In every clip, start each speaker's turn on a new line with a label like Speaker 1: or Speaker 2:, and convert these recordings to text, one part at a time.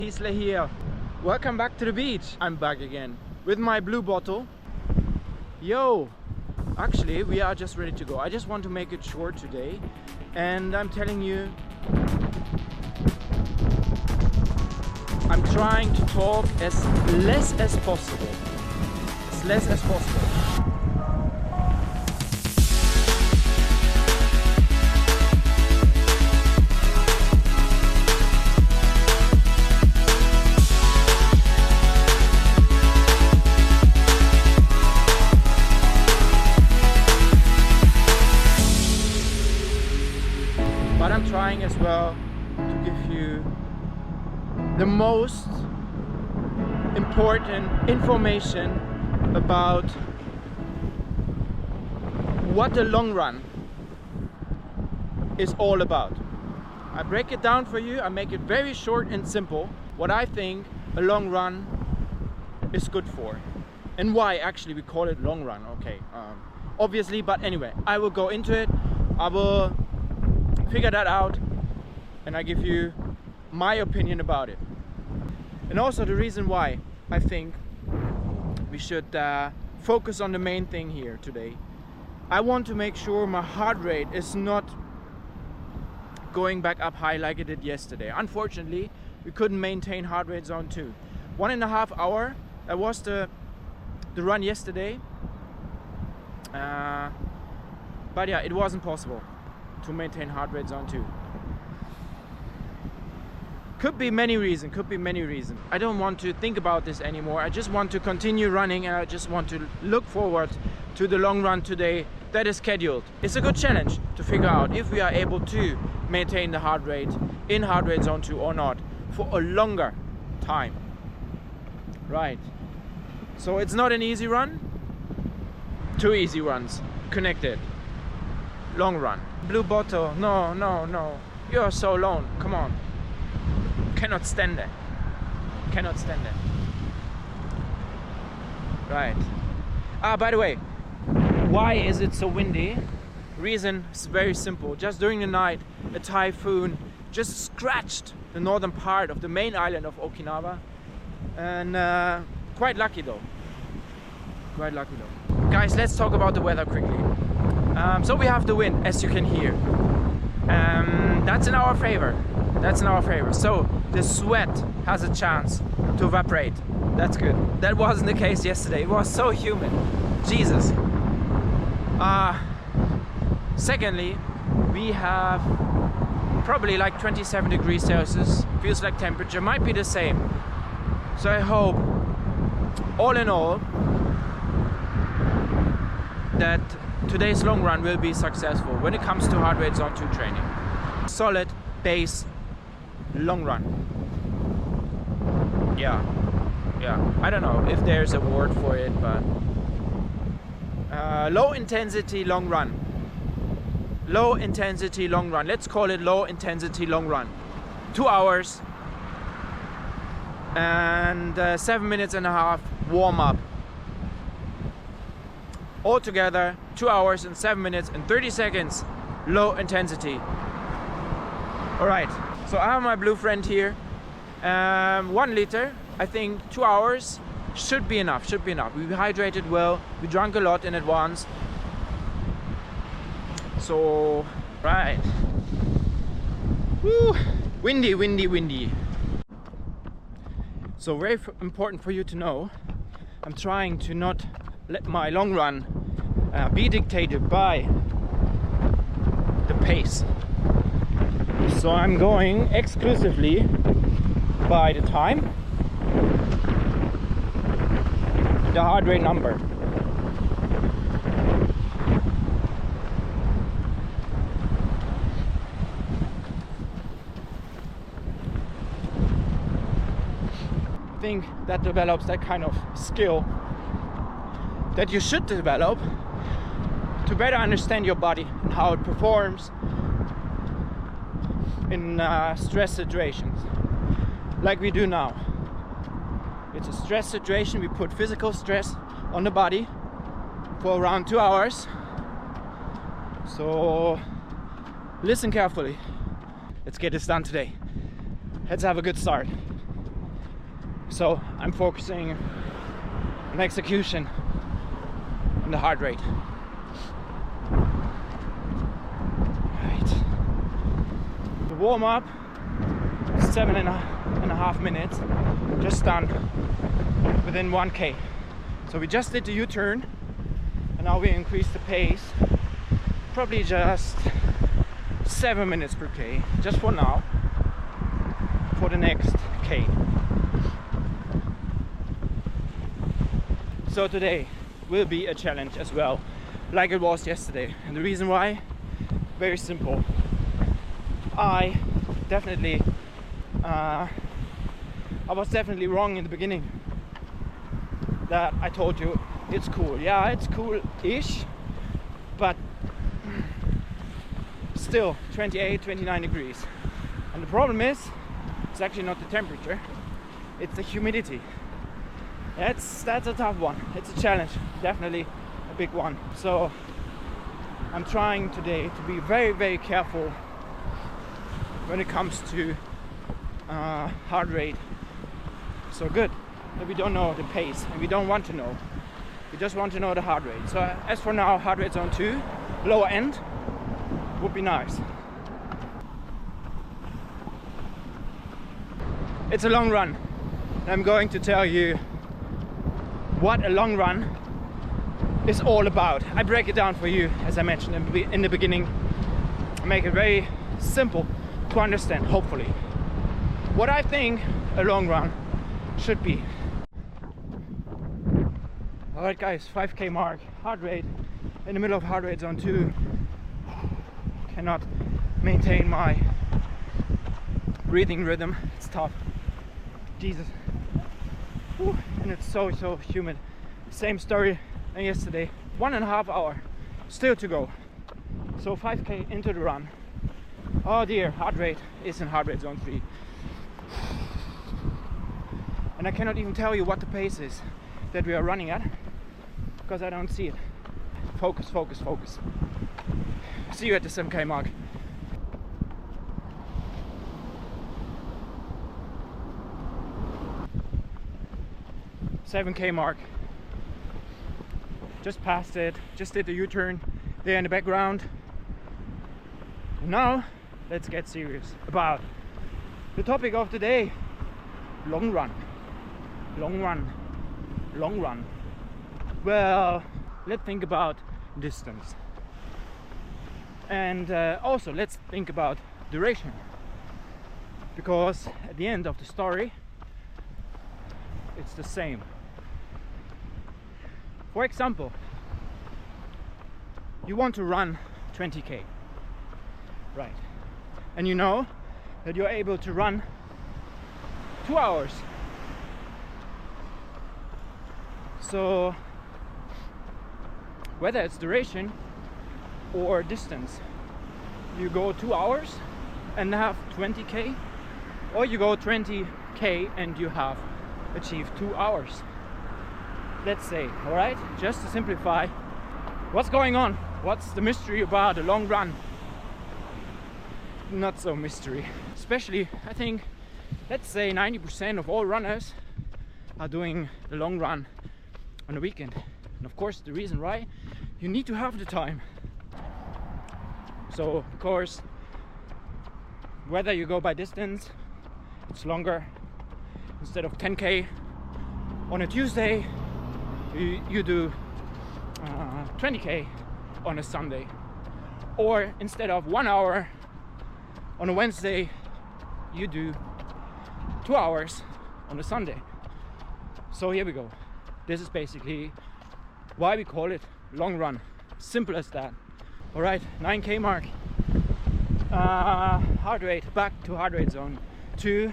Speaker 1: Isla here. Welcome back to the beach. I'm back again with my blue bottle. Yo, actually we are just ready to go. I just want to make it short today, and I'm telling you, I'm trying to talk as less as possible. As less as possible. But I'm trying as well to give you the most important information about what the long run is all about. I break it down for you, I make it very short and simple, what I think a long run is good for. And why actually we call it long run, okay. Obviously, but anyway, I will go into it, I will figure that out, and I give you my opinion about it. And also the reason why I think we should focus on the main thing here today. I want to make sure my heart rate is not going back up high like it did yesterday. Unfortunately, we couldn't maintain heart rate zone 2. 1.5 hours, that was the run yesterday. But yeah, it wasn't possible to maintain heart rate zone 2. Could be many reasons. I don't want to think about this anymore. I just want to continue running, and I just want to look forward to the long run today that is scheduled. It's a good challenge to figure out if we are able to maintain the heart rate in heart rate zone 2 or not for a longer time. Right. So it's not an easy run. 2 easy runs connected. Long run. Blue bottle. No. You're so alone. Come on. Cannot stand it. Right. By the way, why is it so windy? Reason is very simple. Just during the night, a typhoon just scratched the northern part of the main island of Okinawa, and quite lucky though. Guys, let's talk about the weather quickly. So we have the wind, as you can hear. That's in our favor. So the sweat has a chance to evaporate. That's good. That wasn't the case yesterday. It was so humid. Jesus. Secondly, we have probably like 27 degrees Celsius. Feels like temperature might be the same. So I hope, all in all, that today's long run will be successful when it comes to heart rate zone 2 training. Solid base long run. Yeah. I don't know if there's a word for it, but low intensity long run. Let's call it low intensity long run. 2 hours and 7.5 minutes warm up. Altogether 2 hours and 7 minutes and 30 seconds low intensity. Alright, so I have my blue friend here. 1 liter, I think 2 hours should be enough. We hydrated well, we drank a lot in advance. So, right. Woo! Windy. So very important for you to know, I'm trying to not let my long run be dictated by the pace. So I'm going exclusively by the time, the heart rate number. I think that develops that kind of skill that you should develop to better understand your body and how it performs in stress situations like we do now. It's a stress situation. We put physical stress on the body for around 2 hours. So listen carefully. Let's get this done today. Let's have a good start. So I'm focusing on execution and the heart rate. Right. The warm up is 7.5 minutes, just done within 1K. So we just did the U-turn and now we increased the pace, probably just 7 minutes per K, just for now, for the next K. So today will be a challenge as well, like it was yesterday. And the reason why, very simple. I was definitely wrong in the beginning that I told you it's cool. Yeah, it's cool-ish, but still 28, 29 degrees. And the problem is, it's actually not the temperature, it's the humidity. That's a tough one. It's a challenge, definitely a big one. So I'm trying today to be very, very careful when it comes to heart rate. So good that we don't know the pace, and we don't want to know. We just want to know the heart rate. So as for now, heart rate zone 2, lower end, would be nice. It's a long run. I'm going to tell you what a long run is all about. I break it down for you, as I mentioned in the beginning. I make it very simple to understand, hopefully. What I think a long run should be. Alright guys, 5K mark, heart rate in the middle of heart rate zone 2. Cannot maintain my breathing rhythm, it's tough. Jesus. Whew. And it's so humid. Same story than yesterday. 1.5 hours still to go. So 5K into the run. Oh dear, heart rate is in heart rate zone 3. And I cannot even tell you what the pace is that we are running at, because I don't see it. Focus, focus, focus. See you at the 7K mark. 7K mark. Just passed it, just did the U-turn there in the background. And now, let's get serious about the topic of the day. Long run. Long run. Long run. Well, let's think about distance. And also let's think about duration. Because at the end of the story, it's the same. For example, you want to run 20K, right? And you know that you're able to run 2 hours. So whether it's duration or distance, you go 2 hours and have 20K, or you go 20K and you have achieved 2 hours. Let's say, all right, just to simplify, what's going on? What's the mystery about a long run? Not so mystery. Especially, I think, let's say 90% of all runners are doing the long run on the weekend. And of course, the reason why, you need to have the time. So, of course, whether you go by distance, it's longer. Instead of 10K on a Tuesday, you do 20K on a Sunday. Or instead of 1 hour on a Wednesday, you do 2 hours on a Sunday. So here we go. This is basically why we call it long run. Simple as that. All right, 9K mark. Heart rate, back to heart rate zone 2.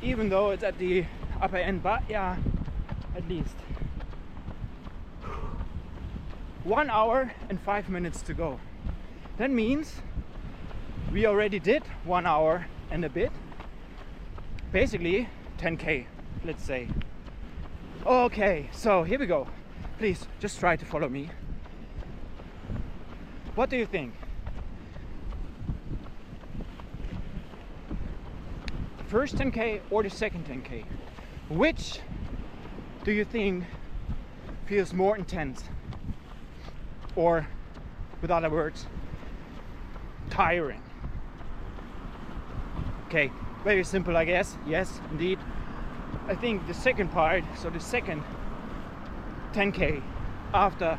Speaker 1: Even though it's at the upper end, but yeah, at least 1 hour and 5 minutes to go. That means we already did 1 hour and a bit, basically 10K, let's say. Okay, so here we go. Please just try to follow me. What do you think? First 10K or the second 10K? Which do you think feels more intense? Or, with other words, tiring? Okay, very simple, I guess. Yes, indeed. I think the second part, so the second 10K after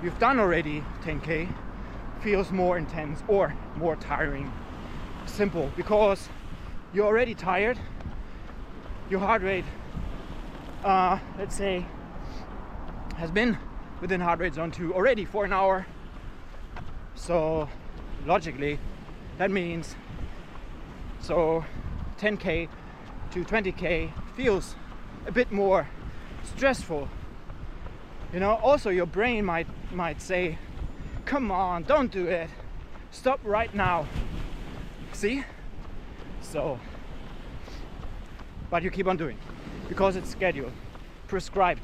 Speaker 1: you've done already 10K, feels more intense or more tiring. Simple, because you're already tired. Your heart rate, let's say, has been within heart rate zone 2 already for an hour. So logically, that means, so 10K to 20K feels a bit more stressful. You know, also your brain might say, come on, don't do it, stop right now. See? So, but you keep on doing, because it's scheduled, prescribed.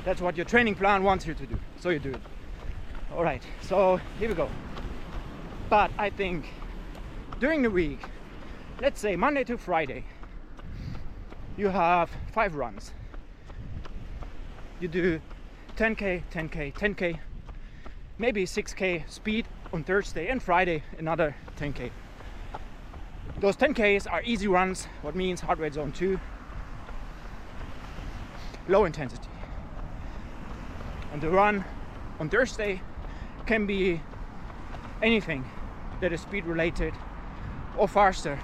Speaker 1: That's what your training plan wants you to do, so you do it. All right, so here we go. But I think during the week, let's say Monday to Friday, you have 5 runs. You do 10K, 10K, 10K, maybe 6K speed on Thursday, and Friday another 10K. Those 10Ks are easy runs, what means heart rate zone 2, low intensity. And the run on Thursday can be anything that is speed related or faster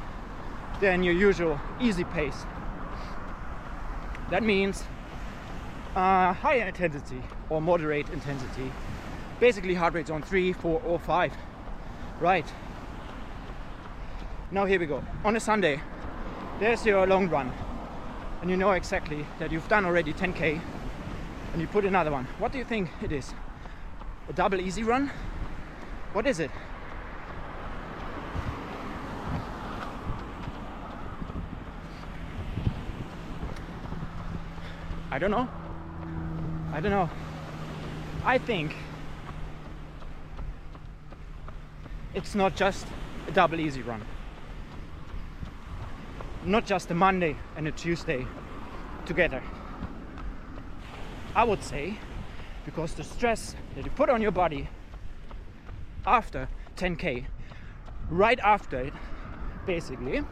Speaker 1: than your usual easy pace. That means higher intensity or moderate intensity, basically heart rate zone 3, 4 or 5. Right, now here we go. On a Sunday, there's your long run, and you know exactly that you've done already 10K, and you put another one. What do you think it is? A double easy run? What is it? I don't know. I think it's not just a double easy run. Not just a Monday and a Tuesday together. I would say, because the stress that you put on your body after 10K, right after it, basically,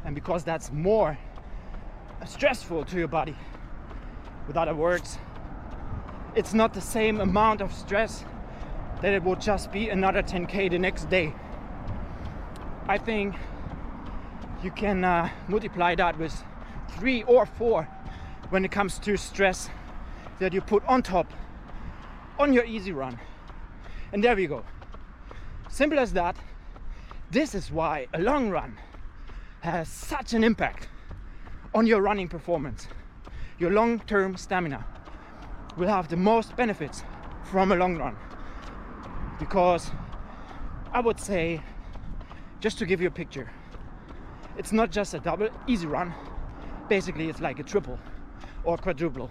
Speaker 1: and because that's more stressful to your body. With other words, it's not the same amount of stress that it would just be another 10K the next day. I think you can multiply that with 3 or 4 when it comes to stress that you put on top on your easy run. And there we go. Simple as that. This is why a long run has such an impact on your running performance. Your long-term stamina will have the most benefits from a long run, because I would say, just to give you a picture, it's not just a double easy run. Basically it's like a triple or quadruple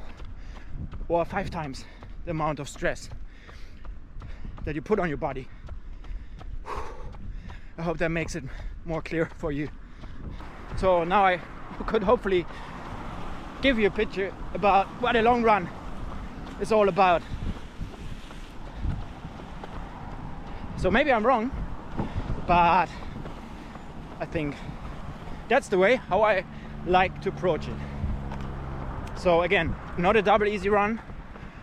Speaker 1: or 5 times the amount of stress that you put on your body. I hope that makes it more clear for you. So now I could hopefully give you a picture about what a long run is all about. So maybe I'm wrong, but I think that's the way how I like to approach it. So again, not a double easy run,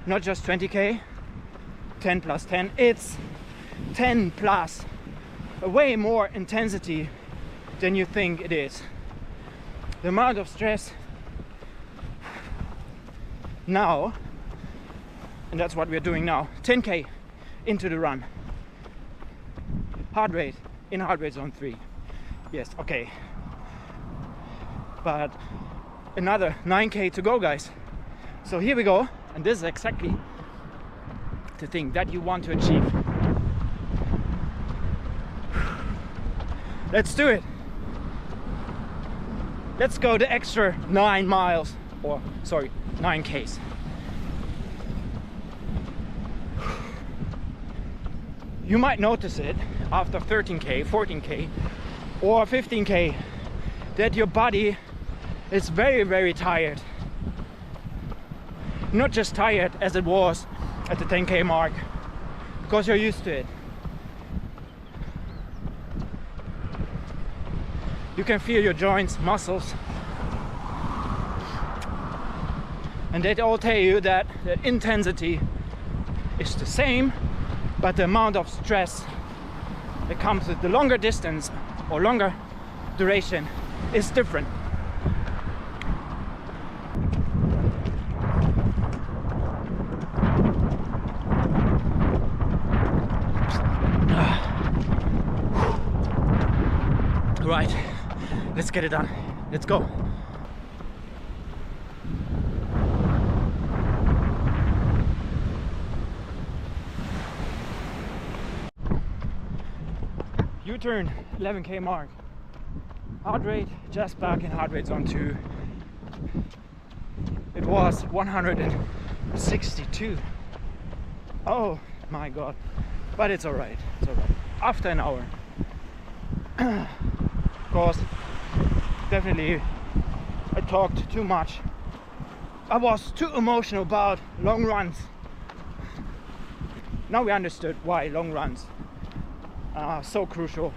Speaker 1: not just 20K, 10 plus 10, it's 10 plus a way more intensity than you think it is. The amount of stress now, and that's what we're doing now, 10K into the run, heart rate in heart rate zone 3. Yes, okay, but another 9K to go, guys. So here we go, and this is exactly the thing that you want to achieve. Let's do it. Let's go the extra 9 miles, or sorry, 9Ks. You might notice it after 13K, 14K or 15K that your body it's very, very tired. Not just tired as it was at the 10K mark, because you're used to it. You can feel your joints, muscles, and they all tell you that the intensity is the same, but the amount of stress that comes with the longer distance or longer duration is different. Right, let's get it done. Let's go. U-turn, 11K mark. Heart rate, just back in heart rate zone 2. It was 162. Oh my god. But it's alright, it's alright. After an hour. Of course, definitely I talked too much. I was too emotional about long runs. Now we understood why long runs are so crucial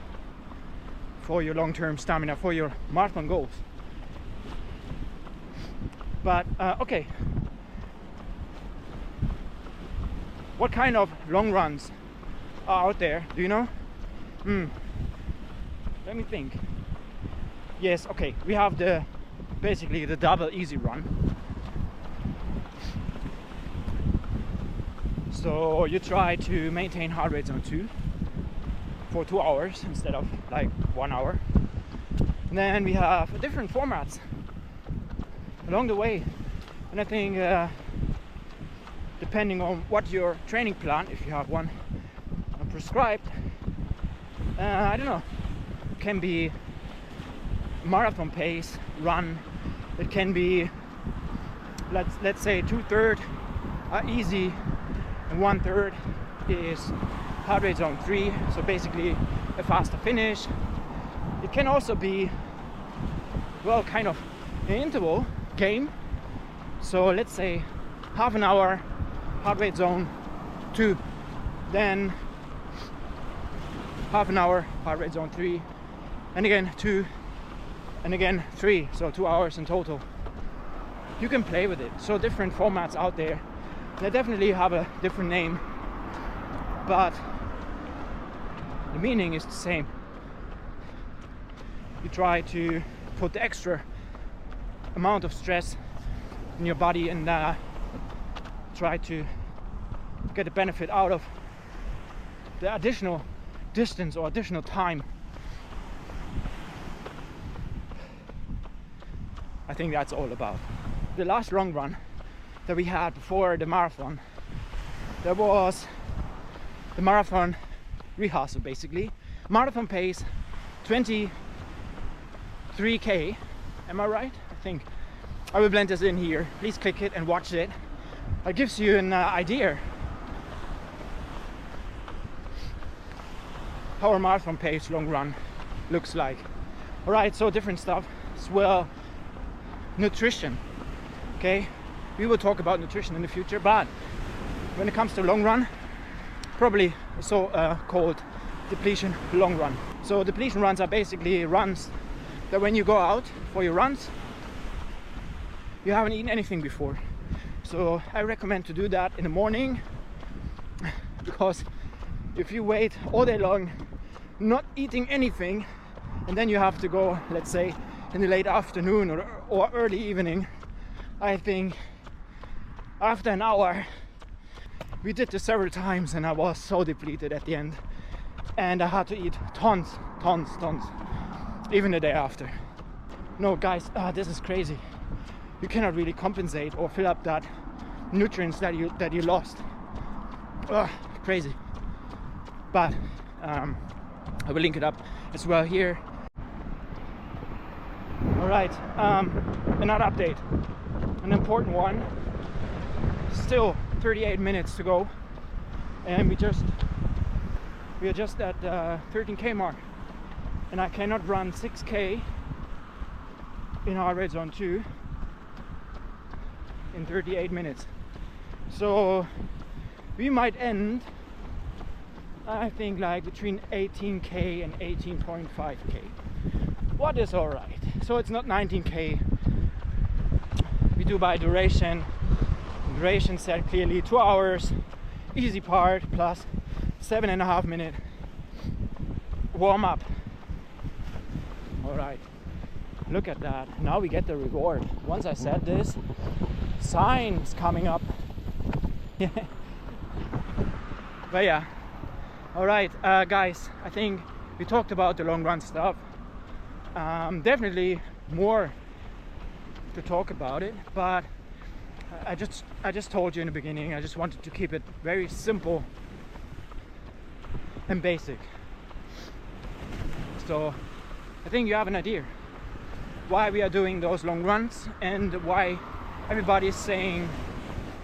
Speaker 1: for your long-term stamina, for your marathon goals. But okay, what kind of long runs are out there? Do you know? Let me think. Yes, okay, we have basically the double easy run. So you try to maintain heart rate zone 2 for 2 hours instead of like 1 hour. And then we have different formats along the way. And I think depending on what your training plan, if you have one prescribed, I don't know, can be marathon pace run. It can be, let's say 2/3 are easy and 1/3 is heart rate zone 3, so basically a faster finish. It can also be, well, kind of an interval game. So let's say half an hour heart rate zone 2, then half an hour heart rate zone 3, and again 2, and again 3, so 2 hours in total. You can play with it. So different formats out there. They definitely have a different name, but the meaning is the same. You try to put the extra amount of stress in your body and try to get the benefit out of the additional distance or additional time. I think that's all about. The last long run that we had before the marathon, there was the marathon rehearsal basically. Marathon pace 23K, am I right? I think I will blend this in here. Please click it and watch it. It gives you an idea how a marathon pace long run looks like. Alright, so different stuff as well. Nutrition, okay, we will talk about nutrition in the future, but when it comes to long run, probably so called depletion long run. So depletion runs are basically runs that when you go out for your runs, you haven't eaten anything before. So I recommend to do that in the morning, because if you wait all day long not eating anything, and then you have to go, let's say, in the late afternoon or early evening, I think after an hour, we did this several times and I was so depleted at the end, and I had to eat tons, even the day after. No guys, this is crazy. You cannot really compensate or fill up that nutrients that you lost. Crazy. But I will link it up as well here. Alright, another update, an important one. Still 38 minutes to go, and we are just at 13K mark, and I cannot run 6K in heart rate zone 2 in 38 minutes. So we might end, I think, like between 18k and 18.5k. What is alright. So it's not 19k. We do by duration. Duration set clearly 2 hours, easy part, plus 7.5 minute warm up. Alright, look at that. Now we get the reward. Once I said this, signs coming up. But yeah, alright, guys, I think we talked about the long run stuff. Definitely more to talk about it, but I just told you in the beginning, I just wanted to keep it very simple and basic. So I think you have an idea why we are doing those long runs and why everybody is saying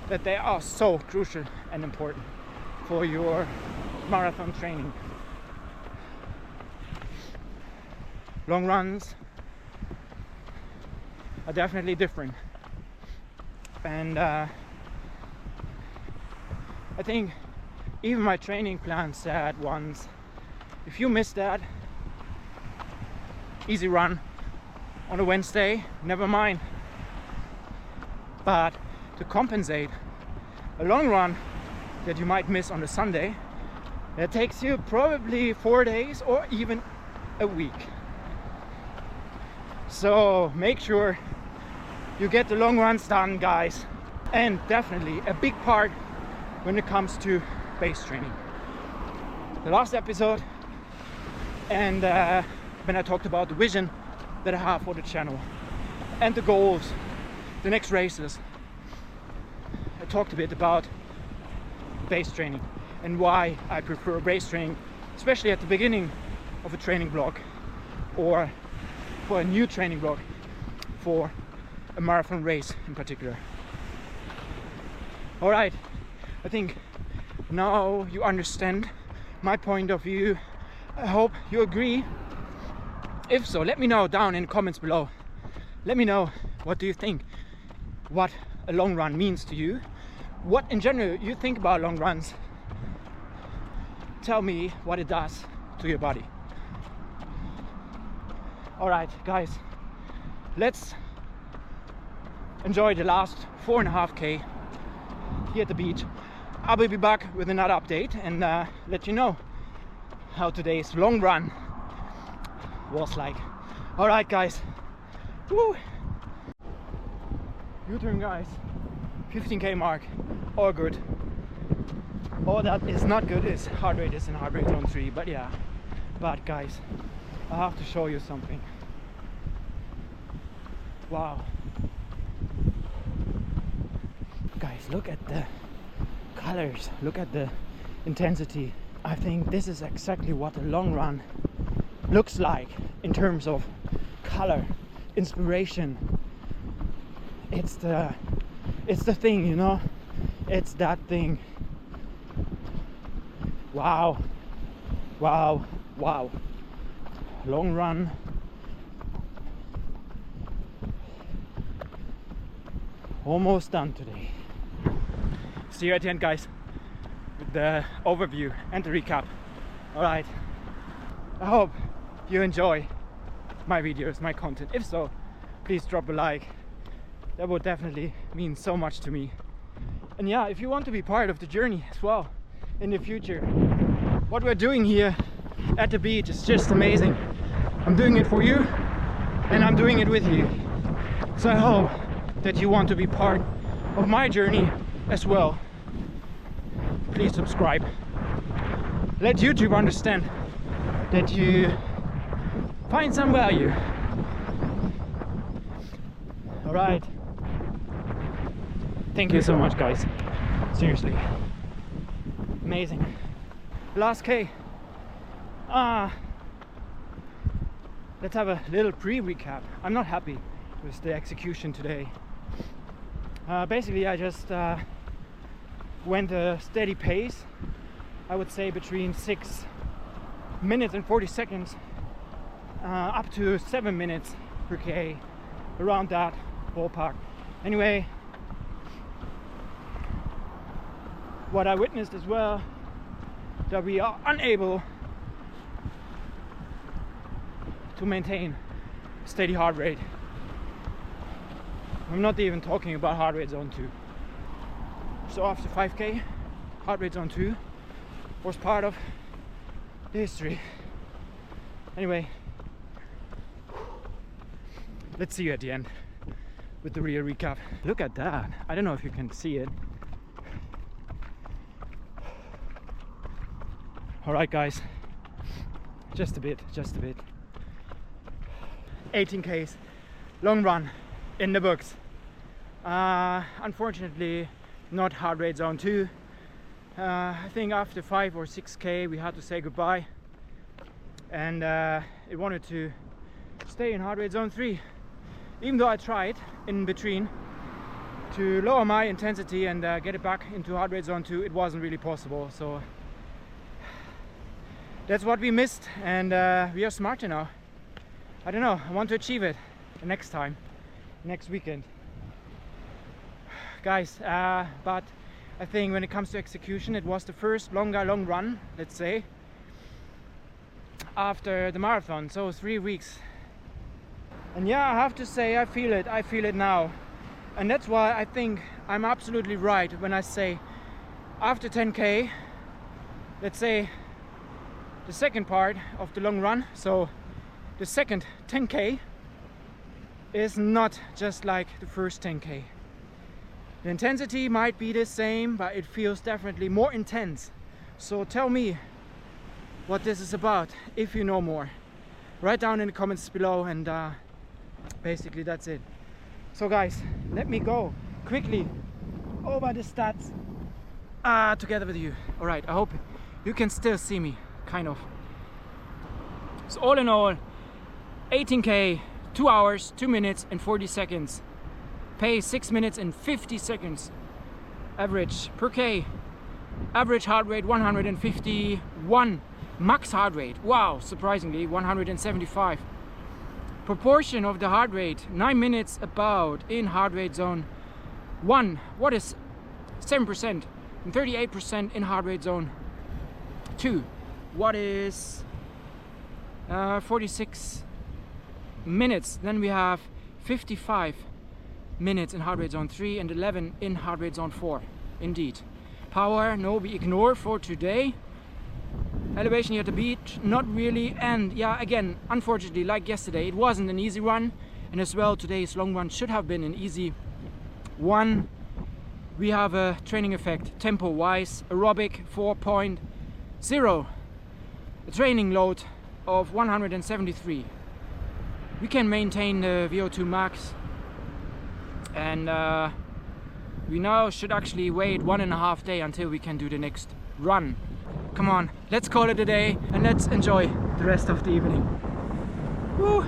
Speaker 1: that they are so crucial and important for your marathon training. Long runs are definitely different, and I think even my training plan said once, if you miss that easy run on a Wednesday, never mind, but to compensate a long run that you might miss on a Sunday, that takes you probably 4 days or even a week. So make sure you get the long runs done, guys. And definitely a big part when it comes to base training. The last episode, and when I talked about the vision that I have for the channel and the goals, the next races, I talked a bit about base training and why I prefer base training, especially at the beginning of a training block or for a new training block for a marathon race in particular. All right, I think now you understand my point of view. I hope you agree. If so, let me know down in the comments below. Let me know, what do you think, what a long run means to you, what in general you think about long runs. Tell me what it does to your body. All right, guys, let's enjoy the last 4.5k here at the beach. I will be back with another update and let you know how today's long run was like. All right, guys. Woo! U-turn, guys. 15k mark. All good. All that is not good is heart rate is in heart rate zone 3. But yeah. But guys, I have to show you something. Wow. Guys, look at the colors. Look at the intensity. I think this is exactly what a long run looks like in terms of color, inspiration. It's the thing, you know. It's that thing. Wow, wow, wow. Long run. Almost done today. See you at the end, guys, with the overview and the recap. All right, I hope you enjoy my videos, my content. If so, please drop a like. That would definitely mean so much to me. And yeah, if you want to be part of the journey as well in the future, what we're doing here at the beach is just amazing. I'm doing it for you and I'm doing it with you. So I hope that you want to be part of my journey as well. Please subscribe. Let YouTube understand that you find some value. All right. Thank you so much, guys. Seriously. Amazing. Last K. Let's have a little pre-recap. I'm not happy with the execution today. Basically, I just went a steady pace. I would say between 6 minutes and 40 seconds up to 7 minutes per K around that ballpark. Anyway, what I witnessed as well, that we are unable to maintain steady heart rate. I'm not even talking about heart rate zone 2. So after 5k, heart rate zone 2 was part of the history. Anyway, let's see you at the end with the real recap. Look at that. I don't know if you can see it. All right, guys, just a bit. 18k's long run in the books. Unfortunately, not heart rate zone 2. I think after 5 or 6k we had to say goodbye, and it wanted to stay in heart rate zone 3. Even though I tried in between to lower my intensity and get it back into heart rate zone 2, it wasn't really possible. So that's what we missed, and we are smarter now. I don't know, I want to achieve it the next time, next weekend. Guys, but I think when it comes to execution, it was the first long run, let's say, after the marathon, so 3 weeks. And yeah, I have to say, I feel it now. And that's why I think I'm absolutely right when I say after 10k, let's say the second part of the long run, so the second 10k is not just like the first 10k. The intensity might be the same, but it feels definitely more intense. So tell me what this is about, if you know more. Write down in the comments below, and basically that's it. So guys, let me go quickly over the stats together with you. All right, I hope you can still see me, kind of. So all in all, 18k, 2 hours, 2 minutes and 40 seconds. Pace 6 minutes and 50 seconds. Average per k. Average heart rate 151. Max heart rate, wow, surprisingly 175. Proportion of the heart rate, 9 minutes about in heart rate zone 1. What is 7%? And 38% in heart rate zone 2. What is 46 minutes? Then we have 55 minutes in heart rate zone 3 and 11 in heart rate zone 4. Indeed. Power, no, we ignore for today. Elevation here at the beach, not really. And yeah, again, unfortunately, like yesterday, it wasn't an easy run, and as well today's long run should have been an easy one. We have a training effect tempo wise, aerobic 4.0, a training load of 173. We can maintain the VO2 max, and we now should actually wait 1.5 days until we can do the next run. Come on, let's call it a day and let's enjoy the rest of the evening. Woo!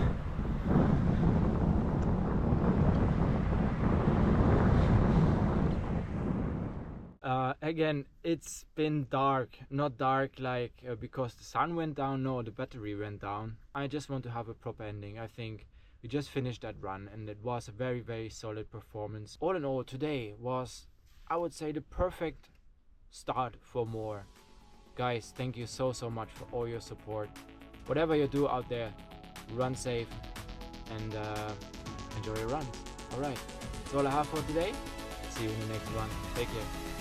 Speaker 1: Again, it's been dark, not dark like because the sun went down, no, the battery went down. I just want to have a proper ending. I think we just finished that run and it was a very, very solid performance. All in all, today was, I would say, the perfect start for more. Guys, thank you so much for all your support. Whatever you do out there, run safe and enjoy your runs. Alright, that's all I have for today. See you in the next one. Take care.